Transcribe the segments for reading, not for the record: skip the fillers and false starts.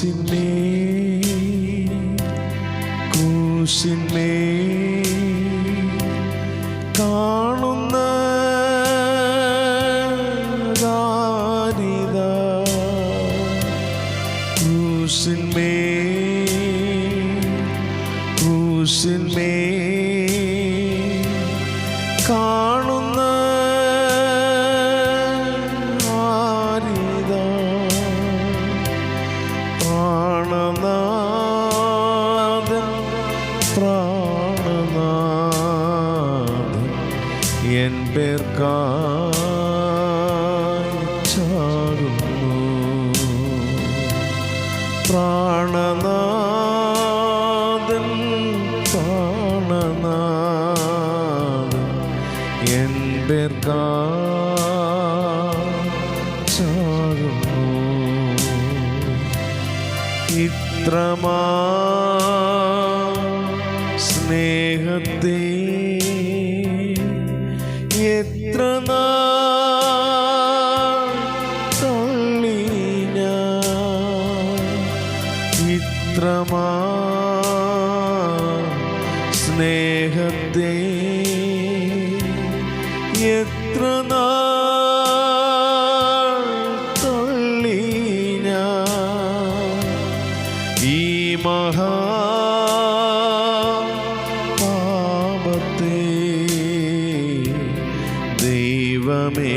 കാണുന്ന കാണുന്ന പ്രാണനാഥൻ എൻ പേർക്കായി ചാടുന്നു. പ്രാണനാഥൻ എൻ പേർക്കായി ചാടുന്നു. ഇത്രമാ സ്നേഹത്തെ എത്ര തള്ളി ഞാൻ, ഇത്രമാ സ്നേഹത്തെ എത്ര തള്ളി ഞാൻ. ഈ മഹാപാപത്തെ ദൈവമേ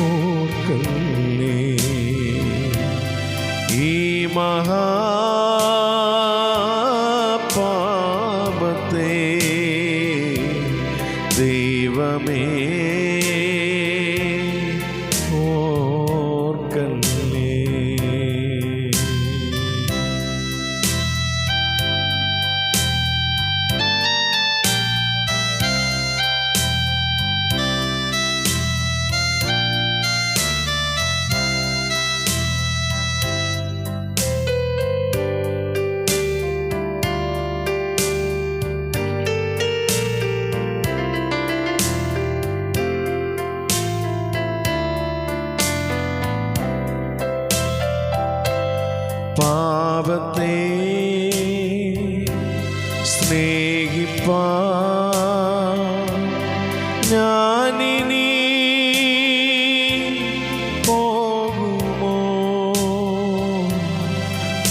ഓർക്കല്ലേ. ഈ മഹാപാപത്തെ ദൈവമേ ഓർക്കല്ലേ. പാപത്തെ സ്നേഹിപ്പാൻ ഞാനിനി പോകുമോ?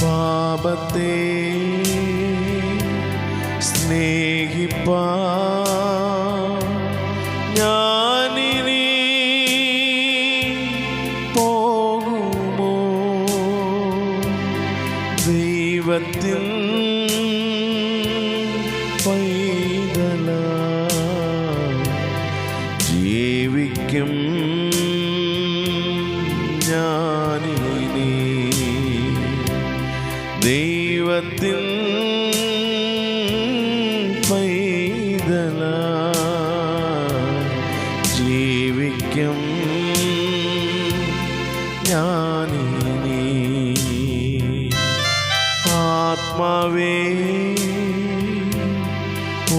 പാപത്തെ സ്നേഹിപ്പാൻ ഞാനിനി പോകുമോ? ദൈവത്തിൻ പൈതലായി ജീവിക്കും ഞാനിനി. ദൈവത്തിൻ പൈതലായി ജീവിക്കും ഞാനിനി. ആത്മാവേ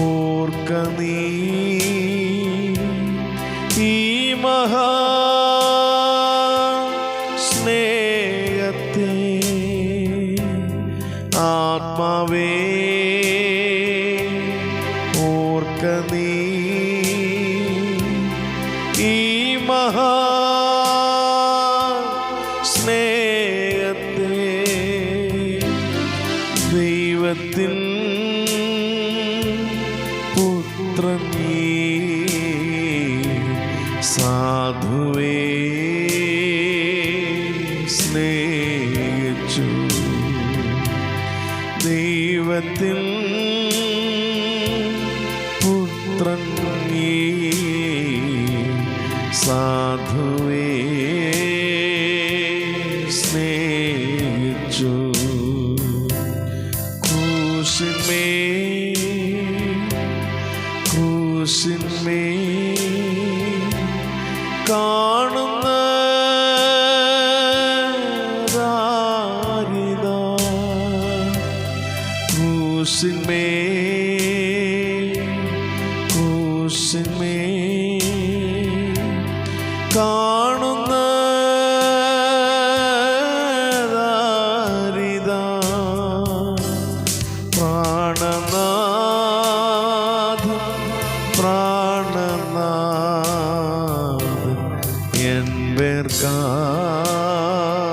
ഓർക്ക നീ ഈ മഹാസ്നേഹത്തെ. ആത്മാവേ ഓർക്ക നീ ഈ മഹാസ്നേഹത്തെ. ദൈവത്തിൻ പുത്രൻ സാധുവേ സ്നേഹിച്ചു. ദൈവത്തിൻ പുത്രൻ സാധുവേ സ്നേഹിച്ചു. ക്രൂശിന്മേൽ കാണുന്ന ക്രൂശിന്മേൽ കാണുന്ന പ്രാണനാഥൻ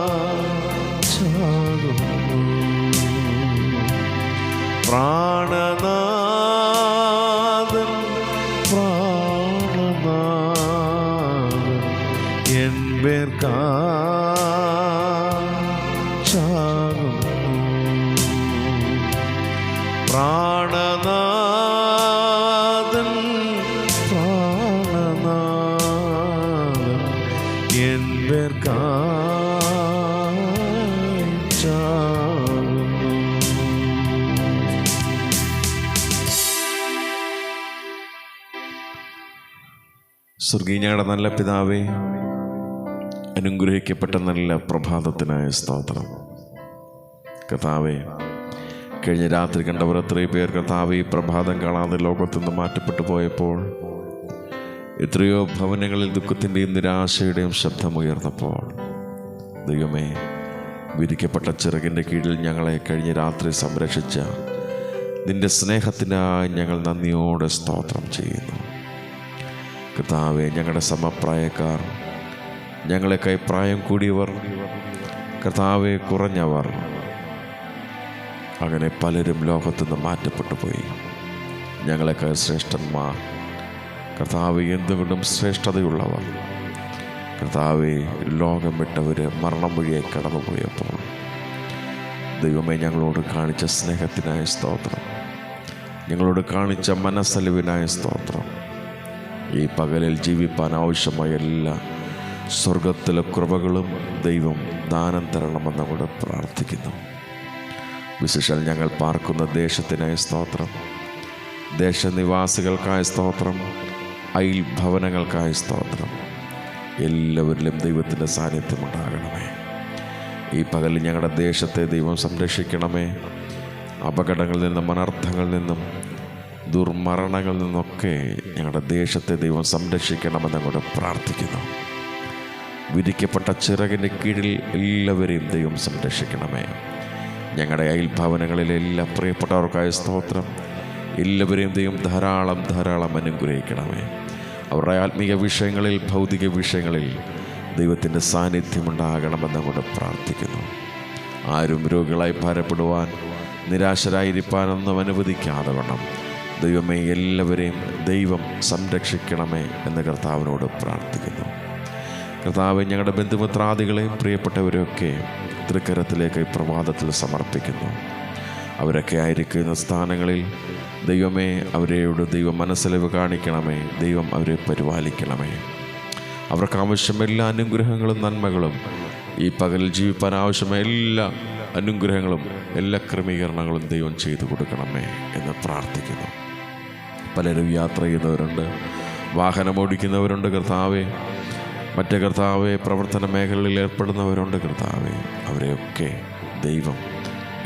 പ്രാണനാഥൻ എൻ പേർക്കാകുന്നു. പ്രാണനാഥൻ പ്രാണനാഥൻ എൻ പേർക്കാകുന്നു. സ്വർഗീയ ഞങ്ങളുടെ നല്ല പിതാവേ, അനുഗ്രഹിക്കപ്പെട്ട നല്ല പ്രഭാതത്തിനായ സ്തോത്രം. കർത്താവേ, കഴിഞ്ഞ രാത്രി കണ്ടവർ എത്രയോ പേർ കർത്താവേ ഈ പ്രഭാതം കാണാതെ ലോകത്തു നിന്ന് മാറ്റപ്പെട്ടു പോയപ്പോൾ, എത്രയോ ഭവനങ്ങളിൽ ദുഃഖത്തിൻ്റെയും നിരാശയുടെയും ശബ്ദമുയർന്നപ്പോൾ, ദൈവമേ, വിരിക്കപ്പെട്ട ചിറകിൻ്റെ കീഴിൽ ഞങ്ങളെ കഴിഞ്ഞ രാത്രി സംരക്ഷിച്ച നിൻ്റെ സ്നേഹത്തിനായി ഞങ്ങൾ നന്ദിയോടെ സ്തോത്രം ചെയ്യുന്നു. കർത്താവേ, ഞങ്ങളുടെ സമപ്രായക്കാർ, ഞങ്ങളെക്കാൾ പ്രായം കൂടിയവർ, കർത്താവെ കുറഞ്ഞവർ, അങ്ങനെ പലരും ലോകത്തു നിന്ന് മാറ്റപ്പെട്ടു പോയി. ഞങ്ങളെക്കാൾ ശ്രേഷ്ഠന്മാർ, കർത്താവെ എന്തുകൊണ്ടും ശ്രേഷ്ഠതയുള്ളവർ, കർത്താവെ ലോകം വിട്ടവർ മരണം വഴിയായി കടന്നുപോയപ്പോൾ, ദൈവമേ, ഞങ്ങളോട് കാണിച്ച സ്നേഹത്തിനായ സ്തോത്രം, ഞങ്ങളോട് കാണിച്ച മനസ്സലിവിനായ സ്തോത്രം. ഈ പകലിൽ ജീവിപ്പാൻ ആവശ്യമായ എല്ലാ സ്വർഗത്തിലെ കൃപകളും ദൈവം ദാനം തരണമെന്ന് കൂടെ പ്രാർത്ഥിക്കുന്നു. വിശേഷാൽ ഞങ്ങൾ പാർക്കുന്ന ദേശത്തിനായ സ്തോത്രം, ദേശനിവാസികൾക്കായ സ്തോത്രം, അയൽ ഭവനങ്ങൾക്കായ സ്തോത്രം. എല്ലാവരിലും ദൈവത്തിൻ്റെ സാന്നിധ്യം ഉണ്ടാകണമേ. ഈ പകലിൽ ഞങ്ങളുടെ ദേശത്തെ ദൈവം സംരക്ഷിക്കണമേ. അപകടങ്ങളിൽ നിന്നും അനർത്ഥങ്ങളിൽ നിന്നും ദുർമരണങ്ങളിൽ നിന്നൊക്കെ ഞങ്ങളുടെ ദേശത്തെ ദൈവം സംരക്ഷിക്കണമെന്ന് കൂടെ പ്രാർത്ഥിക്കുന്നു. വിരിക്കപ്പെട്ട ചിറകിൻ്റെ കീഴിൽ എല്ലാവരെയും ദൈവം സംരക്ഷിക്കണമേ. ഞങ്ങളുടെ അയൽഭവനങ്ങളിലെ എല്ലാ പ്രിയപ്പെട്ടവർക്കായ സ്തോത്രം. എല്ലാവരെയും ദൈവം ധാരാളം ധാരാളം അനുഗ്രഹിക്കണമേ. അവരുടെ ആത്മീയ വിഷയങ്ങളിൽ, ഭൗതിക വിഷയങ്ങളിൽ ദൈവത്തിൻ്റെ സാന്നിധ്യമുണ്ടാകണമെന്ന് കൂടെ പ്രാർത്ഥിക്കുന്നു. ആരും രോഗികളായി ഭാരപ്പെടുവാൻ, നിരാശരായിരിക്കാനൊന്നും അനുവദിക്കാതെ വേണം ദൈവമേ, എല്ലാവരെയും ദൈവം സംരക്ഷിക്കണമേ എന്ന് കർത്താവിനോട് പ്രാർത്ഥിക്കുന്നു. കർത്താവ്, ഞങ്ങളുടെ ബന്ധുമിത്രാദികളെയും പ്രിയപ്പെട്ടവരെയൊക്കെ തൃക്കരത്തിലേക്ക് ഈ പ്രഭാതത്തിൽ സമർപ്പിക്കുന്നു. അവരൊക്കെ ആയിരിക്കുന്ന സ്ഥാനങ്ങളിൽ ദൈവമേ, അവരെയോട് ദൈവം മനസ്സലിവ് കാണിക്കണമേ. ദൈവം അവരെ പരിപാലിക്കണമേ. അവർക്ക് ആവശ്യം എല്ലാ അനുഗ്രഹങ്ങളും നന്മകളും, ഈ പകലിൽ ജീവിപ്പാൻ ആവശ്യമായ എല്ലാ അനുഗ്രഹങ്ങളും എല്ലാ ക്രമീകരണങ്ങളും ദൈവം ചെയ്തു കൊടുക്കണമേ എന്ന് പ്രാർത്ഥിക്കുന്നു. പലരും യാത്ര ചെയ്യുന്നവരുണ്ട്, വാഹനമോടിക്കുന്നവരുണ്ട് കർത്താവേ, മറ്റേ കർത്താവെ പ്രവർത്തന മേഖലകളിൽ ഏർപ്പെടുന്നവരുണ്ട് കർത്താവെ. അവരെയൊക്കെ ദൈവം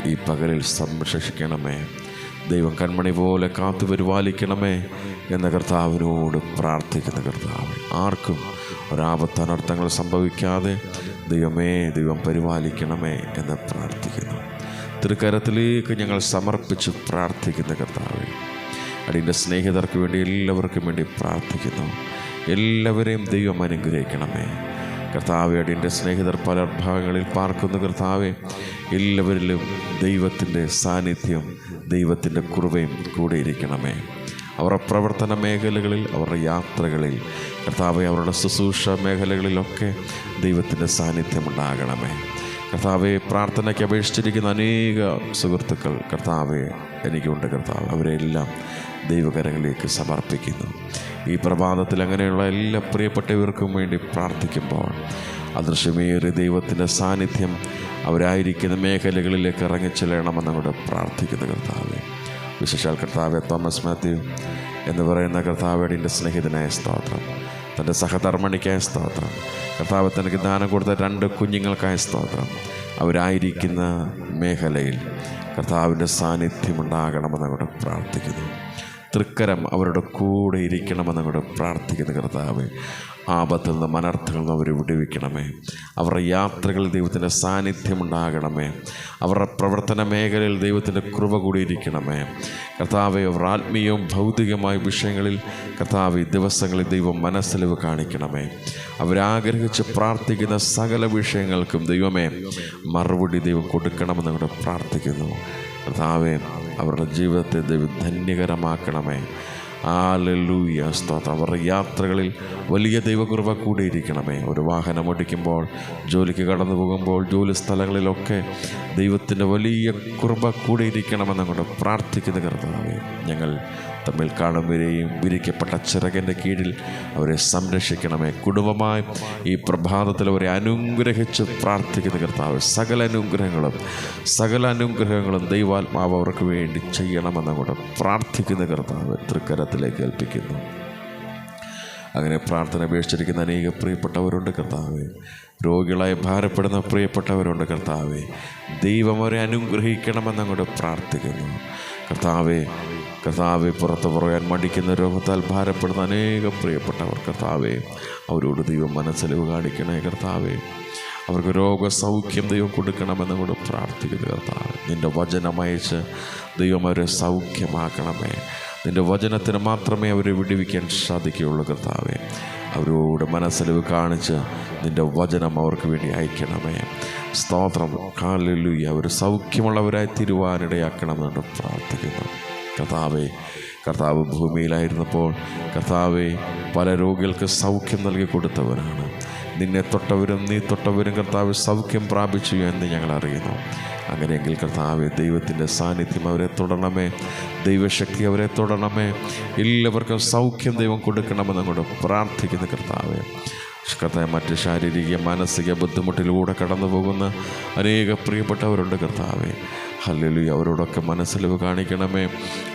ഈ പകലിൽ സംരക്ഷിക്കണമേ. ദൈവം കൺമണി പോലെ കാത്തു പരിപാലിക്കണമേ എന്ന കർത്താവിനോട് പ്രാർത്ഥിക്കുന്ന കർത്താവ്, ആർക്കും ഒരാപത്ത് അനർത്ഥങ്ങൾ സംഭവിക്കാതെ ദൈവമേ, ദൈവം പരിപാലിക്കണമേ എന്ന് പ്രാർത്ഥിക്കുന്നു. തൃക്കരത്തിലേക്ക് ഞങ്ങൾ സമർപ്പിച്ച് പ്രാർത്ഥിക്കുന്ന കർത്താവ്, അടിൻ്റെ സ്നേഹിതർക്ക് വേണ്ടി എല്ലാവർക്കും വേണ്ടി പ്രാർത്ഥിക്കുന്നു. എല്ലാവരെയും ദൈവം അനുഗ്രഹിക്കണമേ കർത്താവെ. അടിൻ്റെ സ്നേഹിതർ പല ഭാഗങ്ങളിൽ പാർക്കുന്ന കർത്താവെ, എല്ലാവരിലും ദൈവത്തിൻ്റെ സാന്നിധ്യം, ദൈവത്തിൻ്റെ കൃപയും കൂടെ ഇരിക്കണമേ. അവരുടെ പ്രവർത്തന മേഖലകളിൽ, അവരുടെ യാത്രകളിൽ കർത്താവെ, അവരുടെ ശുശ്രൂഷ മേഖലകളിലൊക്കെ ദൈവത്തിൻ്റെ സാന്നിധ്യം ഉണ്ടാകണമേ കർത്താവെ. പ്രാർത്ഥനയ്ക്ക് അപേക്ഷിച്ചിരിക്കുന്ന അനേക സുഹൃത്തുക്കൾ കർത്താവെ എനിക്കുണ്ട് കർത്താവ്. അവരെല്ലാം ദൈവകരങ്ങളിലേക്ക് സമർപ്പിക്കുന്നു. ഈ പ്രഭാതത്തിൽ അങ്ങനെയുള്ള എല്ലാ പ്രിയപ്പെട്ടവർക്കും വേണ്ടി പ്രാർത്ഥിക്കുമ്പോൾ അദൃശ്യമേറിയ ദൈവത്തിൻ്റെ സാന്നിധ്യം അവരായിരിക്കുന്ന മേഖലകളിലേക്ക് ഇറങ്ങിച്ചെല്ലണമെന്ന് കൂടെ പ്രാർത്ഥിക്കുന്നു കർത്താവെ. വിശേഷാൽ കർത്താവെ, തോമസ് മാത്യു എന്ന് പറയുന്ന കർത്താവയുടെ സ്നേഹിതനായ സ്തോത്രം, തൻ്റെ സഹധർമ്മിണിക്കായ സ്തോത്രം, കർത്താവ് തനിക്ക് ദാനം കൊടുത്ത 2 കുഞ്ഞുങ്ങൾക്കായ സ്തോത്രം. അവരായിരിക്കുന്ന മേഖലയിൽ കർത്താവിൻ്റെ സാന്നിധ്യം ഉണ്ടാകണമെന്ന് കൂടെ പ്രാർത്ഥിക്കുന്നു. തൃക്കരം അവരുടെ കൂടെ ഇരിക്കണമെന്ന് അങ്ങോട്ട് പ്രാർത്ഥിക്കുന്ന കർത്താവേ. ആപത്തിൽ നിന്നും അനർത്ഥങ്ങളിൽ നിന്നും അവരെ വിടുവിക്കണമേ. അവരുടെ യാത്രകളിൽ ദൈവത്തിൻ്റെ സാന്നിധ്യം ഉണ്ടാകണമേ. അവരുടെ പ്രവർത്തന മേഖലയിൽ ദൈവത്തിൻ്റെ കൃപ കൂടിയിരിക്കണമേ കർത്താവെ. അവർ ആത്മീയവും ഭൗതികമായ വിഷയങ്ങളിൽ കർത്താവ് ദിവസങ്ങളിൽ ദൈവം മനസ്സലിവ് കാണിക്കണമേ. അവരാഗ്രഹിച്ച് പ്രാർത്ഥിക്കുന്ന സകല വിഷയങ്ങൾക്കും ദൈവമേ മറുപടി ദൈവം കൊടുക്കണമെന്ന് അങ്ങോട്ട് പ്രാർത്ഥിക്കുന്നു കർത്താവെ. അവരുടെ ജീവിതത്തെ ദൈവം ധന്യകരമാക്കണമേ. ഹല്ലേലൂയ, സ്തോത്രം. അവരുടെ യാത്രകളിൽ വലിയ ദൈവകൃപ കൂടിയിരിക്കണമേ. ഒരു വാഹനം ഓടിക്കുമ്പോൾ, ജോലിക്ക് കടന്നു പോകുമ്പോൾ, ജോലി സ്ഥലങ്ങളിലൊക്കെ ദൈവത്തിൻ്റെ വലിയ കൃപ കൂടിയിരിക്കണമെന്ന് അങ്ങോട്ട് പ്രാർത്ഥിക്കുന്ന കർത്താവേ. ഞങ്ങൾ തമ്മിൽ കാണുമ്പോഴേയും വിരിക്കപ്പെട്ട ചിറകിൻ്റെ കീഴിൽ അവരെ സംരക്ഷിക്കണമേ. കുടുംബമായി ഈ പ്രഭാതത്തിൽ അവരെ അനുഗ്രഹിച്ച് പ്രാർത്ഥിക്കുന്ന കർത്താവ്. സകല അനുഗ്രഹങ്ങളും ദൈവാത്മാവ് അവർക്ക് വേണ്ടി ചെയ്യണമെന്നങ്ങോട്ട് പ്രാർത്ഥിക്കുന്ന കർത്താവ് തൃക്കരത്തിലേക്ക് ഏൽപ്പിക്കുന്നു. അങ്ങനെ പ്രാർത്ഥന അപേക്ഷിച്ചിരിക്കുന്ന അനേക പ്രിയപ്പെട്ടവരുണ്ട് കർത്താവേ. രോഗികളായി ഭാരപ്പെടുന്ന പ്രിയപ്പെട്ടവരുണ്ട് കർത്താവേ. ദൈവം അവരെ അനുഗ്രഹിക്കണമെന്നങ്ങോട്ട് പ്രാർത്ഥിക്കുന്നു കർത്താവേ. പുറത്ത് പറയാൻ മടിക്കുന്ന രോഗത്താൽ ഭാരപ്പെടുന്ന അനേക പ്രിയപ്പെട്ടവർ കർത്താവേ, അവരോട് ദൈവം മനസ്സലിവ് കാണിക്കണേ കർത്താവേ. അവർക്ക് രോഗസൗഖ്യം ദൈവം കൊടുക്കണമെന്ന് കൂടെ പ്രാർത്ഥിക്കുന്നു കർത്താവ്. നിൻ്റെ വചനമയച്ച് ദൈവം അവരെ സൗഖ്യമാക്കണമേ. നിൻ്റെ വചനത്തിന് മാത്രമേ അവരെ വിടുവിക്കാൻ സാധിക്കുകയുള്ളൂ കർത്താവേ. അവരോട് മനസ്സലിവ് കാണിച്ച് നിൻ്റെ വചനം അവർക്ക് വേണ്ടി അയക്കണമേ. സ്തോത്രം. ഹല്ലേലൂയ. അവർ സൗഖ്യമുള്ളവരായി തീരുവാനിടയാക്കണമെന്ന് പ്രാർത്ഥിക്കുന്നു കർത്താവ് ഭൂമിയിലായിരുന്നപ്പോൾ കർത്താവെ പല രോഗികൾക്ക് സൗഖ്യം നൽകി കൊടുത്തവരാണ്. നിന്നെ തൊട്ടവരും നീ തൊട്ടവരും കർത്താവ് സൗഖ്യം പ്രാപിച്ചു എന്ന് ഞങ്ങൾ അറിയുന്നു. അങ്ങനെയെങ്കിൽ കർത്താവെ ദൈവത്തിൻ്റെ സാന്നിധ്യം അവരെ തൊടണമേ. ദൈവശക്തി അവരെ തൊടണമേ. എല്ലാവർക്കും സൗഖ്യം ദൈവം കൊടുക്കണമെന്ന് അങ്ങോട്ട് പ്രാർത്ഥിക്കുന്ന കർത്താവെ. മറ്റ് ശാരീരിക മാനസിക ബുദ്ധിമുട്ടിലൂടെ കടന്നു പോകുന്ന അനേക പ്രിയപ്പെട്ടവരുണ്ട് കർത്താവെ. ഹല്ലേലൂയ. അവരോടൊക്കെ മനസ്സലിവ് കാണിക്കണമേ.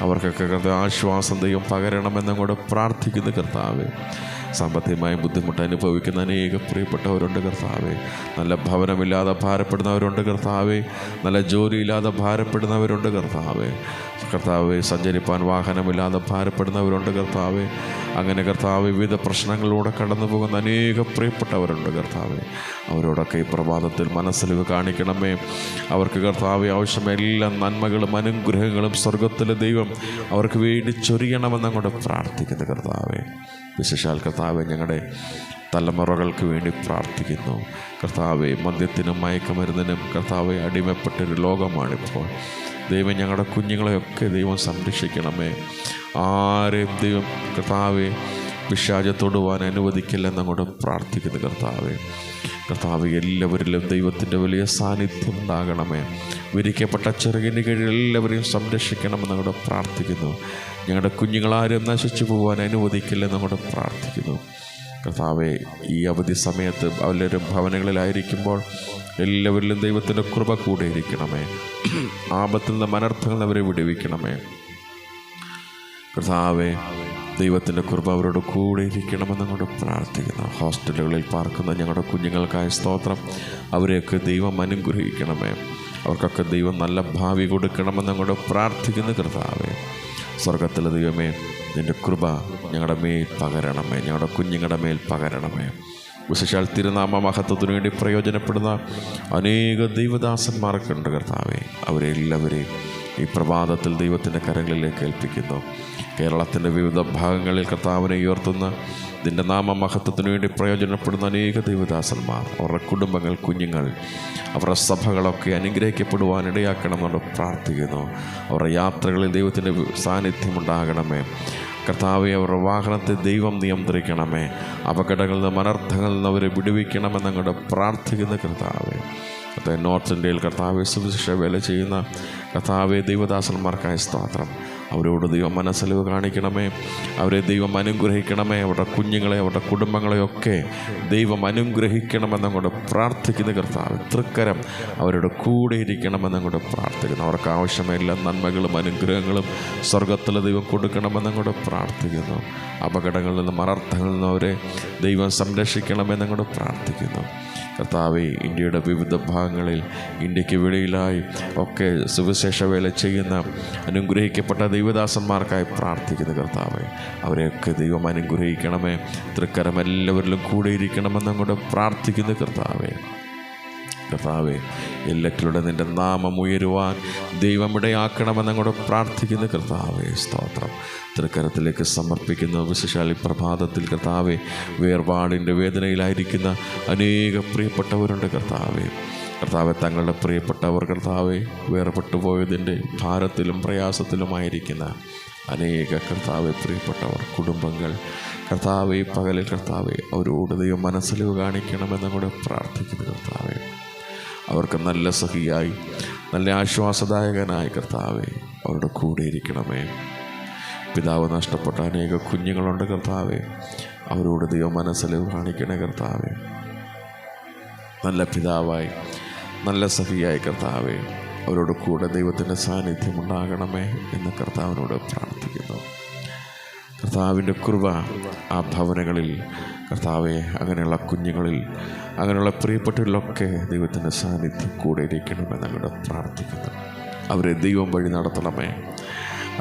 അവർക്കൊക്കെ ആശ്വാസം ദൈവം പകരണമെന്നങ്ങോട്ട് പ്രാർത്ഥിക്കുന്ന കർത്താവെ. സാമ്പത്തികമായ ബുദ്ധിമുട്ട് അനുഭവിക്കുന്ന അനേക പ്രിയപ്പെട്ടവരുണ്ട് കർത്താവെ. നല്ല ഭവനമില്ലാതെ ഭാരപ്പെടുന്നവരുണ്ട് കർത്താവെ. നല്ല ജോലിയില്ലാതെ ഭാരപ്പെടുന്നവരുണ്ട് കർത്താവെ. സഞ്ചരിപ്പാൻ വാഹനമില്ലാതെ ഭാരപ്പെടുന്നവരുണ്ട് കർത്താവെ. അങ്ങനെ കർത്താവ് വിവിധ പ്രശ്നങ്ങളിലൂടെ കടന്നു പോകുന്ന അനേക പ്രിയപ്പെട്ടവരുണ്ട് കർത്താവെ. അവരോടൊക്കെ ഈ പ്രഭാതത്തിൽ മനസ്സലിവ് കാണിക്കണമേ. അവർക്ക് കർത്താവെ ആവശ്യമായ എല്ലാ നന്മകളും അനുഗ്രഹങ്ങളും സ്വർഗത്തിലെ ദൈവം അവർക്ക് വേണ്ടി ചൊരിയണമെന്നങ്ങോട്ട് പ്രാർത്ഥിക്കുന്നു കർത്താവെ. വിശേഷാൽ കർത്താവെ ഞങ്ങളുടെ തലമുറകൾക്ക് വേണ്ടി പ്രാർത്ഥിക്കുന്നു കർത്താവെ. മദ്യത്തിനും മയക്കുമരുന്നിനും കർത്താവെ അടിമപ്പെട്ടൊരു ലോകമാണിപ്പോൾ. ദൈവം ഞങ്ങളുടെ കുഞ്ഞുങ്ങളെയൊക്കെ ദൈവം സംരക്ഷിക്കണമേ. ആരെയും ദൈവം കർത്താവെ പിശാച് തൊടുവാൻ അനുവദിക്കില്ലെന്നങ്ങോട്ട് പ്രാർത്ഥിക്കുന്നു കർത്താവെ. എല്ലാവരിലും ദൈവത്തിൻ്റെ വലിയ സാന്നിധ്യം ഉണ്ടാകണമേ. വിരിക്കപ്പെട്ട ചിറകിൻ്റെ കീഴിൽ എല്ലാവരെയും സംരക്ഷിക്കണമെന്നങ്ങോട്ട് പ്രാർത്ഥിക്കുന്നു. ഞങ്ങളുടെ കുഞ്ഞുങ്ങളാരും നശിച്ചു പോകാൻ അനുവദിക്കില്ലെന്നങ്ങോട്ട് പ്രാർത്ഥിക്കുന്നു കർത്താവെ. ഈ അവധി സമയത്ത് എല്ലാവരും ഭവനങ്ങളിലായിരിക്കുമ്പോൾ എല്ലാവരിലും ദൈവത്തിൻ്റെ കൃപ കൂടെ ഇരിക്കണമേ. ആപത്തിൽ നിന്ന് അനർത്ഥങ്ങളിൽ അവരെ വിടുവിക്കണമേ കർത്താവെ. ദൈവത്തിൻ്റെ കൃപ അവരോട് കൂടെ ഇരിക്കണമെന്നങ്ങോട്ട് പ്രാർത്ഥിക്കുന്നു. ഹോസ്റ്റലുകളിൽ പാർക്കുന്ന ഞങ്ങളുടെ കുഞ്ഞുങ്ങൾക്കായ സ്തോത്രം. അവരെയൊക്കെ ദൈവം അനുഗ്രഹിക്കണമേ. അവർക്കൊക്കെ ദൈവം നല്ല ഭാവി കൊടുക്കണമെന്നങ്ങോട്ട് പ്രാർത്ഥിക്കുന്നു കർത്താവെ. സ്വർഗത്തിലെ ദൈവമേ, നിൻ്റെ കൃപ ഞങ്ങളുടെ മേൽ പകരണമേ. ഞങ്ങളുടെ കുഞ്ഞുങ്ങളുടെ മേൽ പകരണമേ. വിശേഷാൽ തിരുനാമ മഹത്വത്തിനു വേണ്ടി പ്രയോജനപ്പെടുന്ന അനേക ദൈവദാസന്മാർക്കുണ്ട് കർത്താവെ. അവരെല്ലാവരെയും ഈ പ്രഭാതത്തിൽ ദൈവത്തിൻ്റെ കരങ്ങളിലേക്ക് ഏൽപ്പിക്കുന്നു. കേരളത്തിൻ്റെ വിവിധ ഭാഗങ്ങളിൽ കർത്താവിനെ ഉയർത്തുന്ന നിൻ്റെ നാമമഹത്വത്തിനു വേണ്ടി പ്രയോജനപ്പെടുന്ന അനേക ദൈവദാസന്മാർ, അവരുടെ കുടുംബങ്ങൾ, കുഞ്ഞുങ്ങൾ, അവരുടെ സഭകളൊക്കെ അനുഗ്രഹിക്കപ്പെടുവാനിടയാക്കണമെന്ന് പ്രാർത്ഥിക്കുന്നു. അവരുടെ യാത്രകളിൽ ദൈവത്തിൻ്റെ സാന്നിധ്യം ഉണ്ടാകണമേ കർത്താവെ. അവരുടെ വാഹനത്തെ ദൈവം നിയന്ത്രിക്കണമേ. അപകടങ്ങളിൽ നിന്ന് അനർത്ഥങ്ങളിൽ നിന്ന് അവരെ വിടുവിക്കണമെന്നങ്ങോട്ട് പ്രാർത്ഥിക്കുന്ന കർത്താവെ. നോർത്ത് ഇന്ത്യയിൽ കർത്താവെ സുവിശേഷ വേല ചെയ്യുന്ന കർത്താവെ ദൈവദാസന്മാർക്കായ സ്തോത്രം. അവരോട് ദൈവം മനസ്സലിവ് കാണിക്കണമേ. അവരെ ദൈവം അനുഗ്രഹിക്കണമേ. അവരുടെ കുഞ്ഞുങ്ങളെ, അവരുടെ കുടുംബങ്ങളെയൊക്കെ ദൈവം അനുഗ്രഹിക്കണമെന്നങ്ങോട്ട് പ്രാർത്ഥിക്കുന്ന കർത്താവ്. തൃക്കരം അവരുടെ കൂടെ ഇരിക്കണമെന്നങ്ങോട്ട് പ്രാർത്ഥിക്കുന്നു. അവർക്ക് ആവശ്യമായ എല്ലാ നന്മകളും അനുഗ്രഹങ്ങളും സ്വർഗത്തിലെ ദൈവം കൊടുക്കണമെന്നങ്ങോട്ട് പ്രാർത്ഥിക്കുന്നു. അപകടങ്ങളിൽ നിന്നും അനർത്ഥങ്ങളിൽ നിന്നും അവരെ ദൈവം സംരക്ഷിക്കണമെന്നങ്ങോട്ട് പ്രാർത്ഥിക്കുന്നു കർത്താവെ. ഇന്ത്യയുടെ വിവിധ ഭാഗങ്ങളിൽ, ഇന്ത്യക്ക് വെളിയിലായി ഒക്കെ സുവിശേഷ വേല ചെയ്യുന്ന അനുഗ്രഹിക്കപ്പെട്ട ദൈവദാസന്മാർക്കായി പ്രാർത്ഥിക്കുന്ന കർത്താവേ, അവരെയൊക്കെ ദൈവം അനുഗ്രഹിക്കണമേ. തൃക്കരം എല്ലാവരിലും കൂടെ ഇരിക്കണമെന്നങ്ങോട്ട് പ്രാർത്ഥിക്കുന്ന കർത്താവേ, എല്ലാറ്റിലൂടെ നിൻ്റെ നാമം ഉയരുവാൻ ദൈവം ഇടയാക്കണമെന്നങ്ങോട്ട് പ്രാർത്ഥിക്കുന്ന കർത്താവേ, സ്തോത്രം. തൃക്കരത്തിലേക്ക് സമർപ്പിക്കുന്ന വിശേഷാൽ പ്രഭാതത്തിൽ കർത്താവേ, വേർപാടിൻ്റെ വേദനയിലായിരിക്കുന്ന അനേക പ്രിയപ്പെട്ടവരുണ്ട് കർത്താവേ. തങ്ങളുടെ പ്രിയപ്പെട്ടവർ കർത്താവേ, വേർപെട്ടു പോയതിൻ്റെ ഭാരത്തിലും പ്രയാസത്തിലുമായിരിക്കുന്ന അനേക പ്രിയപ്പെട്ടവർ, കുടുംബങ്ങൾ കർത്താവേ, പകലിൽ കർത്താവേ, അവരോട് ദൈവം മനസ്സിലിവ് കാണിക്കണമെന്നങ്ങോട്ട് പ്രാർത്ഥിക്കുന്ന കർത്താവേ, അവർക്ക് നല്ല സഖിയായി, നല്ല ആശ്വാസദായകനായി കർത്താവേ അവരുടെ കൂടെ ഇരിക്കണമേ. പിതാവ് നഷ്ടപ്പെട്ട അനേക കുഞ്ഞുങ്ങളുണ്ട് കർത്താവേ, അവരോട് ദൈവം മനസ്സിലിവ് കാണിക്കണേ കർത്താവേ. നല്ല പിതാവായി, നല്ല സഖിയായി കർത്താവേ അവരോട് കൂടെ ദൈവത്തിൻ്റെ സാന്നിധ്യം ഉണ്ടാകണമേ എന്ന് കർത്താവിനോട് പ്രാർത്ഥിക്കുന്നു. കർത്താവിൻ്റെ കൃപ ആ ഭവനങ്ങളിൽ കർത്താവെ, അങ്ങനെയുള്ള കുഞ്ഞുങ്ങളിൽ, അങ്ങനെയുള്ള പ്രിയപ്പെട്ടവരിലൊക്കെ ദൈവത്തിൻ്റെ സാന്നിധ്യം കൂടെ ഇരിക്കണമെന്ന് അങ്ങോട്ട് പ്രാർത്ഥിക്കുന്നു. അവരെ ദൈവം വഴി നടത്തണമേ,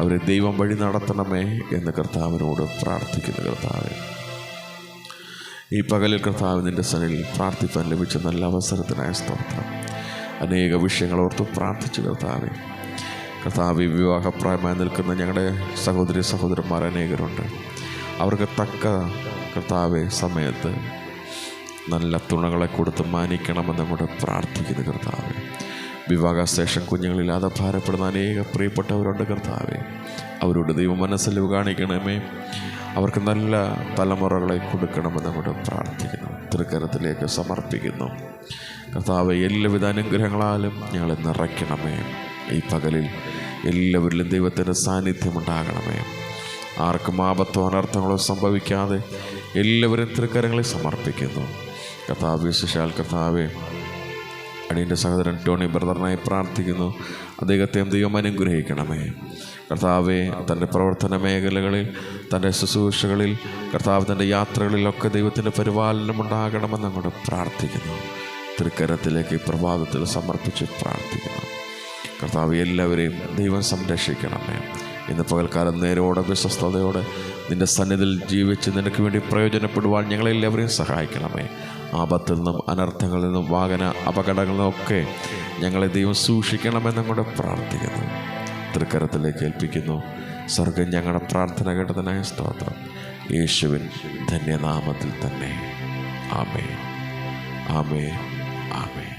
അവരെ ദൈവം വഴി നടത്തണമേ എന്ന് കർത്താവിനോട് പ്രാർത്ഥിക്കുന്നു. കർത്താവെ, ഈ പകലിൽ കർത്താവ് നിൻ്റെ സന്നിധിയിൽ പ്രാർത്ഥിപ്പാൻ ലഭിച്ച നല്ല അവസരത്തിനായ സ്തോത്രം. അനേക വിഷയങ്ങളോർത്ത് പ്രാർത്ഥിച്ചു കർത്താവെ. വിവാഹപ്രായമായി നിൽക്കുന്ന ഞങ്ങളുടെ സഹോദരന്മാർ അനേകരുണ്ട്. അവർക്ക് തക്ക കർത്താവെ സമയത്ത് നല്ല തുണകളെ കൊടുത്ത് മാനിക്കണമെന്ന് അങ്ങോട്ട് പ്രാർത്ഥിക്കുന്നു കർത്താവെ. വിവാഹ ശേഷം കുഞ്ഞുങ്ങളില്ലാതെ ഭാരപ്പെടുന്ന അനേക പ്രിയപ്പെട്ടവരുണ്ട് കർത്താവെ. അവരോട് ദൈവം മനസ്സിലിവ് കാണിക്കണമേ, അവർക്ക് നല്ല തലമുറകളെ കൊടുക്കണമെന്ന് അങ്ങോട്ട് പ്രാർത്ഥിക്കുന്നു. തൃക്കരത്തിലേക്ക് സമർപ്പിക്കുന്നു കർത്താവെ. എല്ലാവിധ അനുഗ്രഹങ്ങളാലും ഞങ്ങളെ നിറയ്ക്കണമേ. ഈ പകലിൽ എല്ലാവരിലും ദൈവത്തിൻ്റെ സാന്നിധ്യമുണ്ടാകണമേ. ആർക്കും ആപത്തോ അനർത്ഥങ്ങളോ സംഭവിക്കാതെ എല്ലാവരും തൃക്കരങ്ങളെ സമർപ്പിക്കുന്നു കർത്താവ്. വിശേഷാൽ കർത്താവെ, അടിയൻ്റെ സഹോദരൻ ടോണി ബ്രദറിനായി പ്രാർത്ഥിക്കുന്നു. അദ്ദേഹത്തെയും ദൈവം അനുഗ്രഹിക്കണമേ കർത്താവെ. തൻ്റെ പ്രവർത്തന മേഖലകളിൽ, തൻ്റെ ശുശ്രൂഷകളിൽ കർത്താവ്, തൻ്റെ യാത്രകളിലൊക്കെ ദൈവത്തിൻ്റെ പരിപാലനം ഉണ്ടാകണമെന്ന് അങ്ങോട്ട് പ്രാർത്ഥിക്കുന്നു. തൃക്കരത്തിലേക്ക് പ്രഭാതത്തിൽ സമർപ്പിച്ച് പ്രാർത്ഥിക്കുന്നു കർത്താവ്. എല്ലാവരെയും ദൈവം സംരക്ഷിക്കണമേ. ഇന്ന് പകൽക്കാലം നേരോടെ വിശ്വസ്തയോടെ നിൻ്റെ സന്നിധിയിൽ ജീവിച്ച് നിനക്ക് വേണ്ടി പ്രയോജനപ്പെടുവാൻ ഞങ്ങളെല്ലാവരെയും സഹായിക്കണമേ. ആപത്തിൽ നിന്നും അനർത്ഥങ്ങളിൽ നിന്നും വാഹന അപകടങ്ങളിൽ നിന്നൊക്കെ ഞങ്ങളെ ദൈവം സൂക്ഷിക്കണമെന്നങ്ങോട്ട് പ്രാർത്ഥിക്കുന്നു. തൃക്കരത്തിലേക്ക് ഏൽപ്പിക്കുന്നു. സ്വർഗ്ഗം ഞങ്ങളുടെ പ്രാർത്ഥന കേട്ടതിനായ സ്തോത്രം. യേശുവിൻ ധന്യനാമത്തിൽ തന്നെ. ആമേൻ, ആമേൻ, ആമേൻ.